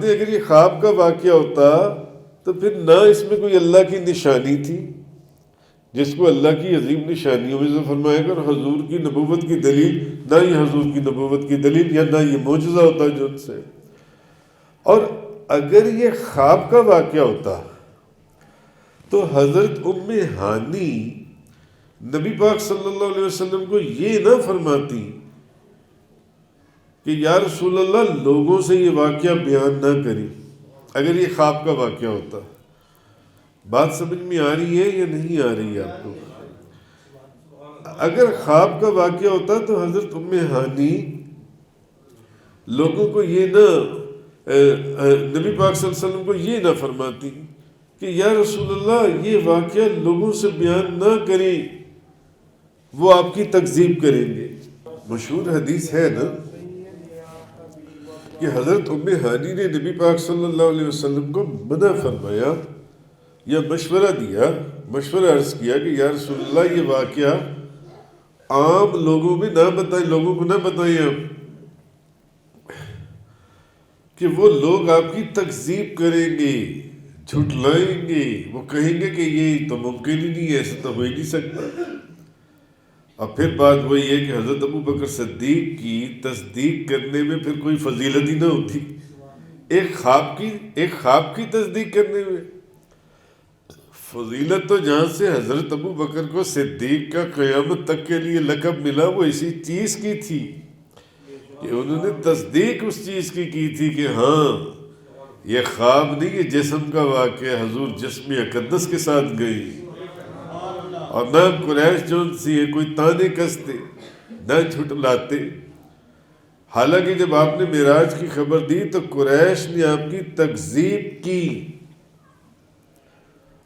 ہیں اگر یہ خواب کا واقعہ ہوتا تو پھر نہ اس میں کوئی اللہ کی نشانی تھی جس کو اللہ کی عظیم نشانیوں میں سے فرمائے گا، اور حضور کی نبوت کی دلیل، نہ یہ حضور کی نبوت کی دلیل یا نہ یہ معجزہ ہوتا جو ان سے۔ اور اگر یہ خواب کا واقعہ ہوتا تو حضرت ام ہانی نبی پاک صلی اللہ علیہ وسلم کو یہ نہ فرماتی کہ یا رسول اللہ لوگوں سے یہ واقعہ بیان نہ کری، اگر یہ خواب کا واقعہ ہوتا۔ بات سمجھ میں آ رہی ہے یا نہیں آ رہی ہے آپ کو؟ اگر خواب کا واقعہ ہوتا تو حضرت ام ہانی لوگوں کو یہ نہ، نبی پاک صلی اللہ علیہ وسلم کو یہ نہ فرماتی کہ یا رسول اللہ یہ واقعہ لوگوں سے بیان نہ کریں، وہ آپ کی تکذیب کریں گے۔ مشہور حدیث ہے نا کہ حضرت ام ہانی نے نبی پاک صلی اللہ علیہ وسلم کو منع فرمایا یا مشورہ دیا، مشورہ عرض کیا کہ یا رسول اللہ یہ واقعہ عام لوگوں میں نہ بتائیں، لوگوں کو نہ بتائیں آپ، کہ وہ لوگ آپ کی تکذیب کریں گے، جھٹلائیں گے، وہ کہیں گے کہ یہ تو ممکن ہی نہیں ہے، ایسا تو ہو ہی نہیں سکتا۔ اور پھر بات وہی ہے کہ حضرت ابوبکر صدیق کی تصدیق کرنے میں پھر کوئی فضیلت ہی نہ ہوتی، ایک خواب کی تصدیق کرنے میں فضیلت تو جہاں سے حضرت ابو بکر کو صدیق کا قیامت تک کے لیے لقب ملا وہ اسی چیز کی تھی کہ انہوں نے تصدیق اس چیز کی تھی کہ ہاں یہ خواب نہیں، یہ جسم کا واقعہ، حضور جسم اقدس کے ساتھ گئی، اور نہ قریش جو سی کوئی تانے کستے نہ جھٹلاتے۔ حالانکہ جب آپ نے معراج کی خبر دی تو قریش نے آپ کی تکذیب کی،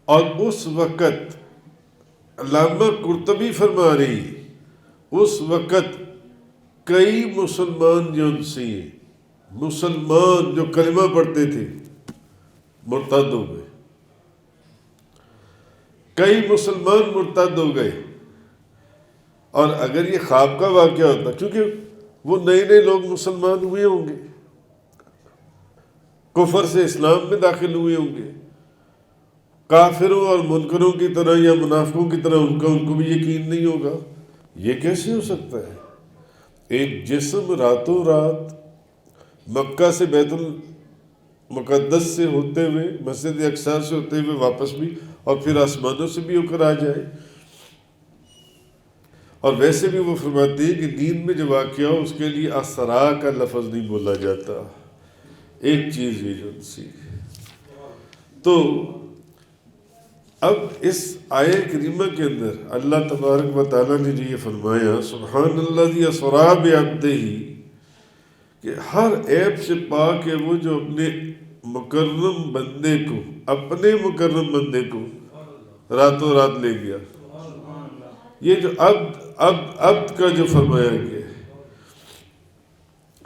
اور اس وقت علامہ قرطبی فرما رہی اس وقت کئی مسلمان جو سے مسلمان جو کلمہ پڑھتے تھے مرتد ہو گئے، کئی مسلمان مرتد ہو گئے۔ اور اگر یہ خواب کا واقعہ ہوتا، کیونکہ وہ نئے نئے لوگ مسلمان ہوئے ہوں گے، کفر سے اسلام میں داخل ہوئے ہوں گے، کافروں اور منکروں کی طرح یا منافقوں کی طرح ان کو بھی یقین نہیں ہوگا۔ یہ کیسے ہو سکتا ہے؟ ایک جسم راتوں رات مکہ سے بیت المقدس سے ہوتے ہوئے، مسجد اقصی سے ہوتے ہوئے واپس بھی، اور پھر آسمانوں سے بھی ہو کر آ جائے۔ اور ویسے بھی وہ فرماتے ہیں کہ دین میں جو واقعہ ہو اس کے لیے اسرا کا لفظ نہیں بولا جاتا۔ ایک چیز یہ جو سی تو اب اس آیہ کریمہ کے اندر اللہ تبارک و تعالیٰ نے جو یہ فرمایا سبحان الذی اسری بعبدہ، کہ ہر عیب سے پاک ہے وہ جو اپنے مکرم بندے کو، اپنے مکرم بندے کو راتوں رات لے گیا۔ یہ جو عبد کا جو فرمایا گیا ہے،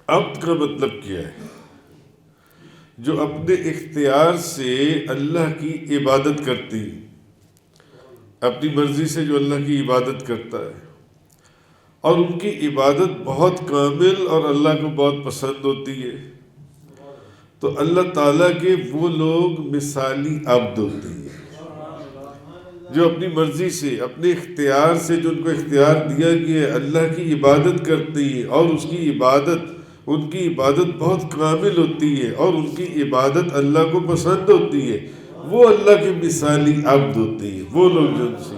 عبد کا مطلب کیا ہے؟ جو اپنے اختیار سے اللہ کی عبادت کرتی، اپنی مرضی سے جو اللہ کی عبادت کرتا ہے، اور ان کی عبادت بہت کامل اور اللہ کو بہت پسند ہوتی ہے، تو اللہ تعالیٰ کے وہ لوگ مثالی عبد ہوتے ہیں جو اپنی مرضی سے، اپنے اختیار سے، جو ان کو اختیار دیا گیا ہے اللہ کی عبادت کرتی ہے، اور اس کی عبادت، ان کی عبادت بہت کامل ہوتی ہے اور ان کی عبادت اللہ کو پسند ہوتی ہے، وہ اللہ کے مثالی عبد ہوتے ہیں، وہ لوگ جو ان سے۔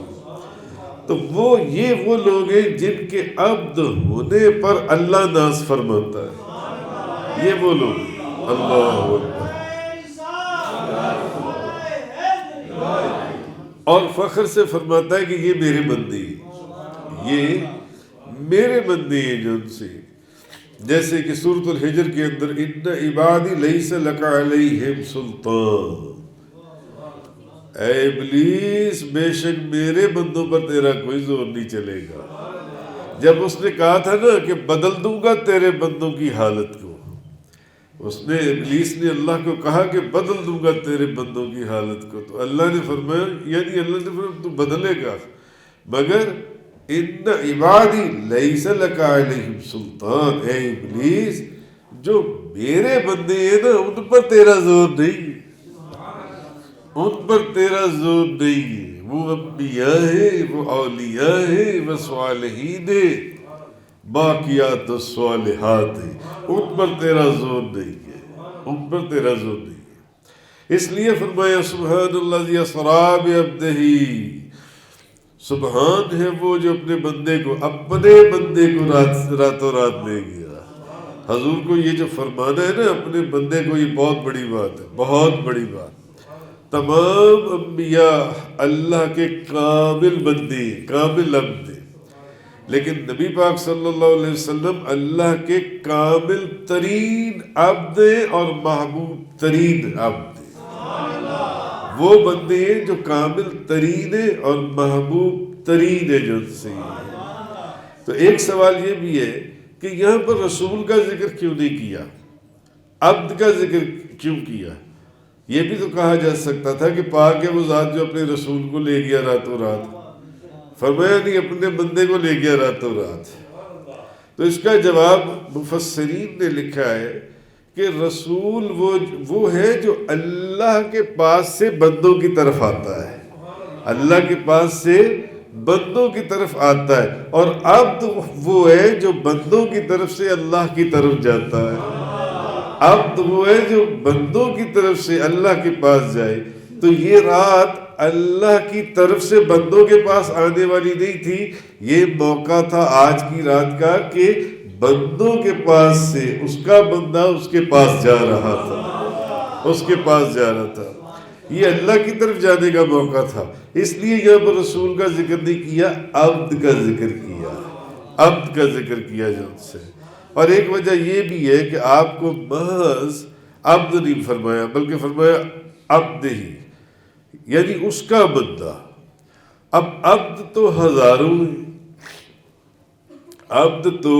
تو وہ لوگ ہیں جن کے عبد ہونے پر اللہ ناز فرماتا ہے، یہ وہ لوگ ہیں۔ اللہ اکبر۔ اور فخر سے فرماتا ہے کہ یہ میرے بندے ہیں، یہ میرے بندے ہیں جو ان سے، جیسے کہ سورۃ الحجر کے اندر ان عبادی لیس لک علیہم سلطان، اے ابلیس بے شک میرے بندوں پر تیرا کوئی زور نہیں چلے گا۔ جب اس نے کہا تھا نا کہ بدل دوں گا تیرے بندوں کی حالت کو، اس نے ابلیس نے اللہ کو کہا کہ بدل دوں گا تیرے بندوں کی حالت کو، تو اللہ نے فرمایا، یعنی اللہ نے فرمایا تو بدلے گا، مگر ان عبادی لیس لک علیہم سلطان، اے ابلیس جو میرے بندے ہیں نا ان پر تیرا زور نہیں، ان پر تیرا زور نہیں ہے، وہ انبیاء ہیں، وہ اولیاء ہیں، وہ صالحین ہیں، باقیات الصالحات ہیں، ان پر تیرا زور نہیں ہے، ان پر تیرا زور نہیں ہے۔ اس لیے فرمایا سبحان الذی اسری بعبدہ، سبحان ہے وہ جو اپنے بندے کو راتوں رات لے گیا۔ حضور کو یہ جو فرمانا ہے نا اپنے بندے کو، یہ بہت بڑی بات ہے، بہت بڑی بات۔ تمام انبیاء اللہ کے کامل بندے، کامل عبد ہیں، لیکن نبی پاک صلی اللہ علیہ وسلم اللہ کے کامل ترین عبد ہیں اور محبوب ترین عبد ہیں۔ وہ بندے ہیں جو کامل ترین ہیں اور محبوب ترین ہیں جو سے ہیں۔ تو ایک سوال یہ بھی ہے کہ یہاں پر رسول کا ذکر کیوں نہیں کیا، عبد کا ذکر کیوں کیا؟ یہ بھی تو کہا جا سکتا تھا کہ پاک ہے وہ ذات جو اپنے رسول کو لے گیا راتوں رات، فرمایا نہیں اپنے بندے کو لے گیا راتوں رات۔ تو اس کا جواب مفسرین نے لکھا ہے کہ رسول وہ ہے جو اللہ کے پاس سے بندوں کی طرف آتا ہے، اللہ کے پاس سے بندوں کی طرف آتا ہے، اور عبد وہ ہے جو بندوں کی طرف سے اللہ کی طرف جاتا ہے۔ عبد وہ ہے جو بندوں کی طرف سے اللہ کے پاس جائے۔ تو یہ رات اللہ کی طرف سے بندوں کے پاس آنے والی نہیں تھی، یہ موقع تھا آج کی رات کا کہ بندوں کے پاس سے اس کا بندہ اس کے پاس جا رہا تھا، اس کے پاس جا رہا تھا، یہ اللہ کی طرف جانے کا موقع تھا۔ اس لیے یہاں پر رسول کا ذکر نہیں کیا، عبد کا ذکر کیا، عبد کا ذکر کیا جن سے۔ اور ایک وجہ یہ بھی ہے کہ آپ کو محض عبد نہیں فرمایا بلکہ فرمایا عبد ہی، یعنی اس کا بندہ۔ اب عبد تو ہزاروں ہیں، عبد تو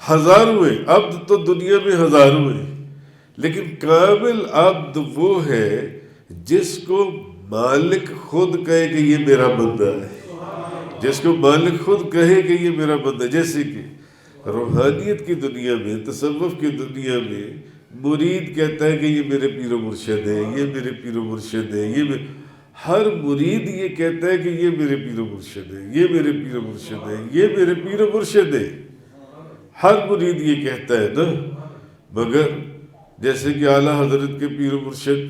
ہزاروں ہیں، عبد تو دنیا میں ہزاروں ہیں، لیکن کامل عبد وہ ہے جس کو مالک خود کہے کہ یہ میرا بندہ ہے، جس کو مالک خود کہے کہ یہ میرا بندہ ہے۔ جیسے کہ روحانیت کی دنیا میں، تصوف کی دنیا میں مرید کہتا ہے کہ یہ میرے پیر و مرشد ہے، یہ میرے پیر و مرشد ہے، ہر مرید یہ کہتا ہے کہ یہ میرے پیر و مرشد ہے، یہ میرے پیر و مرشد ہے، یہ میرے پیر و مرشد ہے، ہر مرید یہ کہتا ہے نا۔ مگر جیسے کہ اعلیٰ حضرت کے پیر و مرشد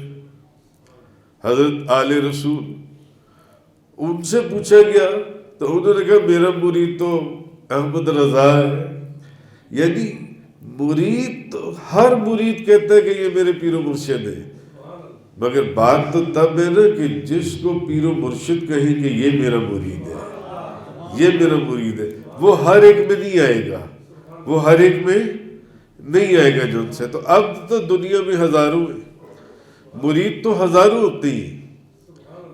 حضرت آل رسول، ان سے پوچھا گیا تو انہوں نے کہا میرا مرید تو احمد رضا ہے، یعنی مرید تو ہر مرید کہتا ہے کہ یہ میرے پیر و مرشد ہے، مگر بات تو تب ہے نا کہ جس کو پیر و مرشد کہیں کہ یہ میرا مرید ہے، یہ میرا مرید ہے، وہ ہر ایک میں نہیں آئے گا، وہ ہر ایک میں نہیں آئے گا جن سے۔ تو اب تو دنیا میں ہزاروں ہیں، مرید تو ہزاروں ہوتے ہیں،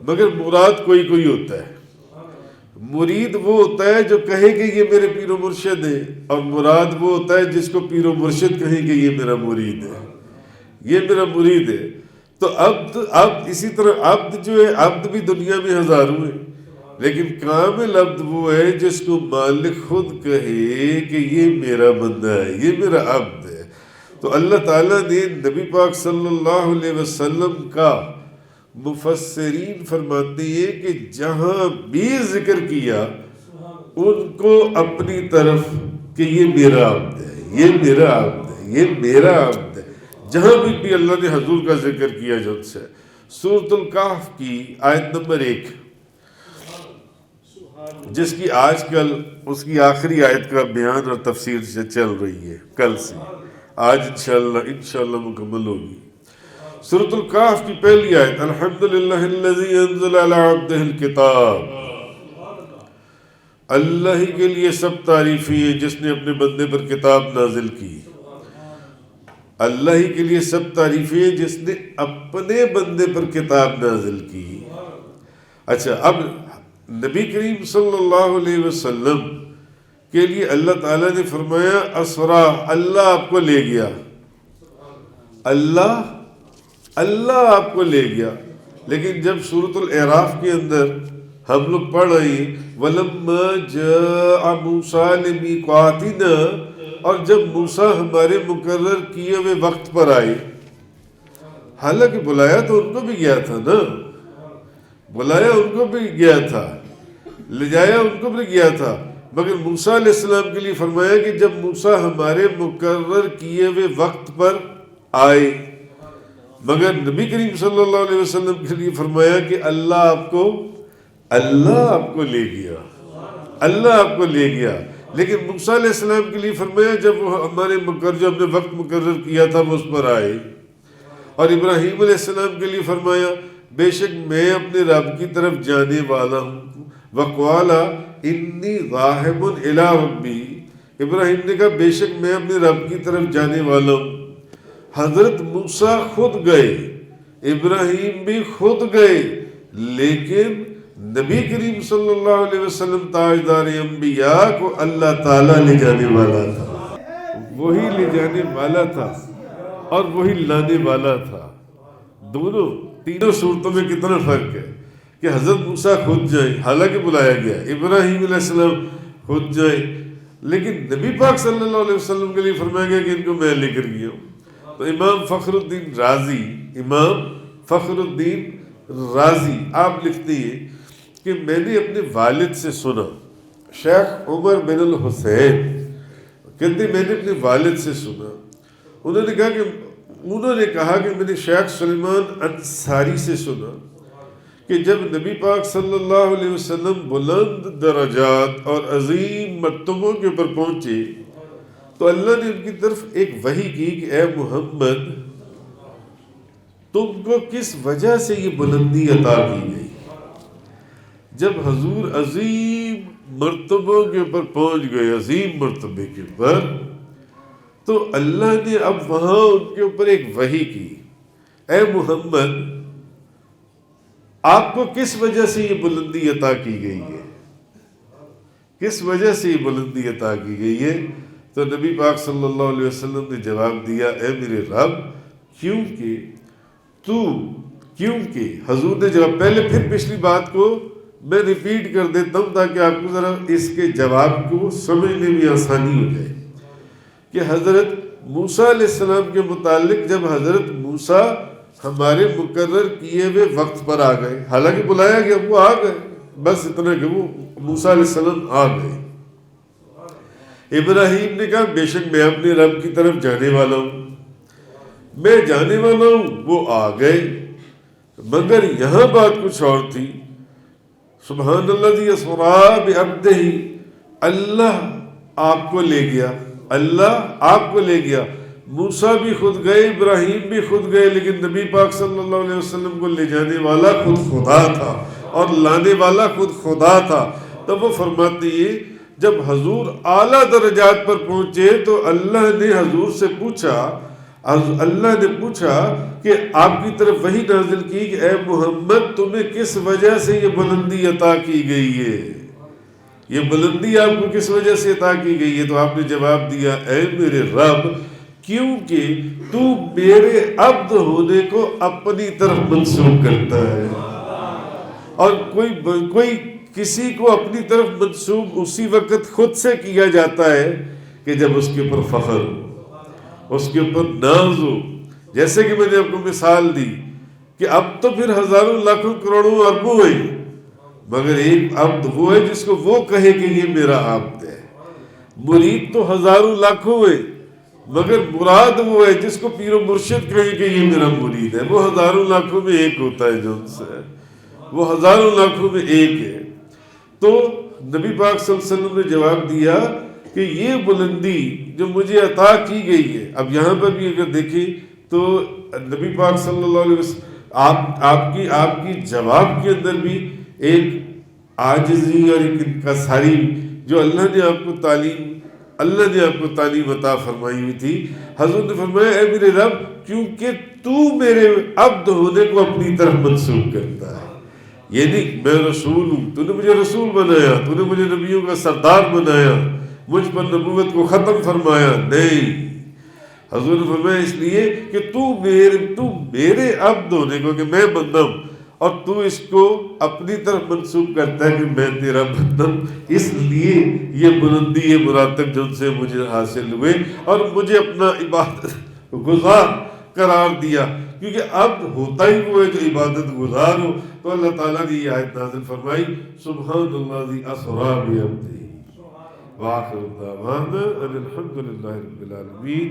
مگر مراد کوئی کوئی ہوتا ہے۔ مرید وہ ہوتا ہے جو کہے کہ یہ میرے پیر و مرشد ہے، اور مراد وہ ہوتا ہے جس کو پیر و مرشد کہیں کہ یہ میرا مرید ہے، یہ میرا مرید ہے۔ تو عبد اسی طرح عبد جو ہے، عبد بھی دنیا میں ہزاروں ہے، لیکن کامل عبد وہ ہے جس کو مالک خود کہے کہ یہ میرا بندہ ہے، یہ میرا عبد ہے۔ تو اللہ تعالیٰ نے نبی پاک صلی اللہ علیہ وسلم کا، مفسرین فرماتے ہیں کہ جہاں بھی ذکر کیا ان کو اپنی طرف کہ یہ میرا عبد ہے، یہ میرا عبد ہے، یہ میرا عبد ہے، جہاں بھی اللہ نے حضور کا ذکر کیا جن سے۔ سورۃ الکہف کی آیت نمبر 1، جس کی آج کل اس کی آخری آیت کا بیان اور تفسیر سے چل رہی ہے، کل سے آج انشاءاللہ مکمل ہوگی۔ سورۃ الکہف کی پہلی آیت، الحمدللہ الذی انزل علی عبدہ الکتاب، اللہ ہی کے لیے سب تعریفیں ہیں جس نے اپنے بندے پر کتاب نازل کی، اللہ ہی کے لیے سب تعریفیں ہیں جس نے اپنے بندے پر کتاب نازل کی۔ اچھا، اب نبی کریم صلی اللہ علیہ وسلم کے لیے اللہ تعالیٰ نے فرمایا اسرا، اللہ آپ کو لے گیا، اللہ آپ کو لے گیا۔ لیکن جب سورۃ الاعراف کے اندر ہم لوگ پڑھ رہے ہیں وَلَمَّا جَاءَ مُوسَىٰ لِمِيقَاتِنَا، اور جب موسیٰ ہمارے مقرر کیے ہوئے وقت پر آئے، حالانکہ بلایا تو ان کو بھی گیا تھا نا، بلایا ان کو بھی گیا تھا، لے جایا ان کو بھی گیا تھا، مگر موسیٰ علیہ السلام کے لیے فرمایا کہ جب موسیٰ ہمارے مقرر کیے ہوئے وقت پر آئے، مگر نبی کریم صلی اللہ علیہ وسلم کے لیے فرمایا کہ اللہ آپ کو لے گیا، اللہ آپ کو لے گیا۔ لیکن موسیٰ علیہ السلام کے لیے فرمایا جب وہ ہمارے جو ہم نے وقت مقرر کیا تھا وہ اس پر آئے۔ اور ابراہیم علیہ السلام کے لیے فرمایا بے شک میں اپنے رب کی طرف جانے والا ہوں، وَقَالَ إِنِّي ذَاهِبٌ إِلَىٰ رَبِّي، ابراہیم نے کہا بے شک میں اپنے رب کی طرف جانے والا ہوں۔ حضرت موسیٰ خود گئے، ابراہیم بھی خود گئے، لیکن نبی کریم صلی اللہ علیہ وسلم تاجدار انبیاء کو اللہ تعالیٰ لے جانے والا تھا، وہی لے جانے والا تھا اور وہی لانے والا تھا۔ تینوں صورتوں میں کتنا فرق ہے کہ حضرت موسیٰ خود جائیں، حالانکہ بلایا گیا، ابراہیم علیہ السلام خود جائیں، لیکن نبی پاک صلی اللہ علیہ وسلم کے لیے فرمایا گیا کہ ان کو میں لے کر گیا ہوں۔ تو امام فخر الدین رازی آپ لکھتے ہیں کہ میں نے اپنے والد سے سنا، شیخ عمر بن الحسین کہتے میں نے اپنے والد سے سنا، انہوں نے کہا کہ میں نے شیخ سلیمان انصاری سے سنا کہ جب نبی پاک صلی اللہ علیہ وسلم بلند درجات اور عظیم مرتبوں کے اوپر پہنچے تو اللہ نے ان کی طرف ایک وحی کی کہ اے محمد تم کو کس وجہ سے یہ بلندی عطا کی گئی؟ جب حضور عظیم مرتبوں کے اوپر پہنچ گئے، عظیم مرتبے کے اوپر، تو اللہ نے اب وہاں ان کے اوپر ایک وحی کی، اے محمد آپ کو کس وجہ سے یہ بلندی عطا کی گئی ہے؟ کس وجہ سے یہ بلندی عطا کی گئی ہے؟ تو نبی پاک صلی اللہ علیہ وسلم نے جواب دیا، اے میرے رب کیونکہ حضور نے جواب، پہلے پھر پچھلی بات کو میں ریپیٹ کر دیتا ہوں تاکہ آپ کو ذرا اس کے جواب کو سمجھنے میں آسانی ہو جائے، کہ حضرت موسیٰ علیہ السلام کے متعلق جب حضرت موسیٰ ہمارے مقرر کیے ہوئے وقت پر آ گئے، حالانکہ بلایا گیا، وہ آ گئے، بس اتنا کہ وہ موسیٰ علیہ السلام آ گئے۔ ابراہیم نے کہا بے شک میں اپنے رب کی طرف جانے والا ہوں، میں جانے والا ہوں، وہ آ گئے، مگر یہاں بات کچھ اور تھی۔ سبحان الذی اسری بعبدہ، اللہ آپ کو لے گیا، اللہ آپ کو لے گیا۔ موسیٰ بھی خود گئے، ابراہیم بھی خود گئے، لیکن نبی پاک صلی اللہ علیہ وسلم کو لے جانے والا خود خدا تھا اور لانے والا خود خدا تھا۔ تب وہ فرماتے ہیں جب حضور اعلیٰ درجات پر پہنچے تو اللہ نے حضور سے پوچھا، اللہ نے پوچھا کہ آپ کی طرف وحی نازل کی کہ اے محمد تمہیں کس وجہ سے یہ بلندی عطا کی گئی ہے؟ یہ بلندی آپ کو کس وجہ سے عطا کی گئی ہے؟ تو آپ نے جواب دیا، اے میرے رب کیونکہ تو میرے عبد ہونے کو اپنی طرف منسوب کرتا ہے، اور کوئی کسی کو اپنی طرف منسوب اسی وقت خود سے کیا جاتا ہے کہ جب اس کے اوپر فخر ہو، اس کے اوپر ناز ہو۔ جیسے کہ میں نے آپ کو مثال دی کہ اب تو پھر ہزاروں لاکھوں کروڑوں اربوں ہیں، مگر ایک عبد وہ ہے جس کو وہ کہے کہ یہ میرا عبد ہے۔ مرید تو ہزاروں لاکھوں ہے، مگر مراد وہ ہے جس کو پیر و مرشد کہے کہ یہ میرا مرید ہے۔ وہ ہزاروں لاکھوں میں ایک ہوتا ہے، جو ان سے وہ ہزاروں لاکھوں میں ایک ہے۔ تو نبی پاک صلی اللہ علیہ وسلم نے جواب دیا کہ یہ بلندی جو مجھے عطا کی گئی ہے، اب یہاں پر بھی اگر دیکھیں تو نبی پاک صلی اللہ علیہ وسلم آپ کی جواب کے اندر بھی ایک عاجزی اور ایک انکساری جو اللہ نے آپ کو تعلیم عطا فرمائی ہوئی تھی۔ حضرت نے فرمایا اے میرے رب کیونکہ تو میرے عبد ہونے کو اپنی طرف منسوب کرتا ہے، یعنی میں رسول ہوں، تو نے مجھے رسول بنایا، تو نے مجھے نبیوں کا سردار بنایا، مجھ پر نبوت کو ختم فرمایا، نہیں، حضور نے فرمایا اس لیے کہ تو میرے عبد ہونے کو، کہ میں بندہ ہوں، اور تو اس کو اپنی طرف منسوب کرتا ہے کہ میں تیرا بندہ ہوں، اس لیے یہ بلندی، یہ مراتب جو ان سے مجھے حاصل ہوئے، اور مجھے اپنا عبادت گزار قرار دیا، کیونکہ عبد ہوتا ہی وہ ہے جو عبادت گزار ہو۔ تو اللہ تعالیٰ نے یہ آیت نازل فرمائی، سبحان الذی اسری بعبدہ وآخر دعوانا ان الحمد للہ رب العالمین۔